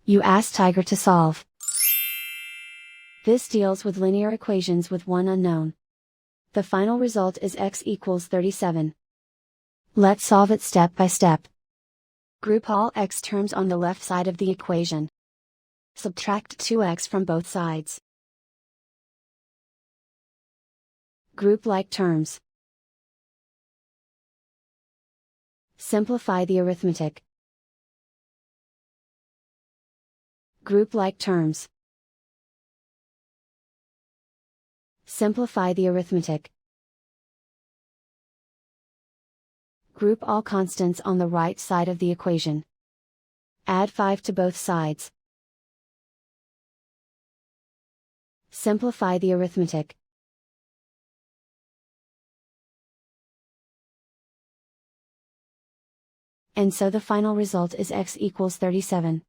You ask Tiger to solve. This deals with linear equations with one unknown. The final result is x equals 37. Let's solve it step by step. Group all x terms on the left side of the equation. Subtract 2x from both sides. Group like terms. Simplify the arithmetic. Group like terms. Simplify the arithmetic. Group all constants on the right side of the equation. Add 5 to both sides. Simplify the arithmetic. And so the final result is x equals 37.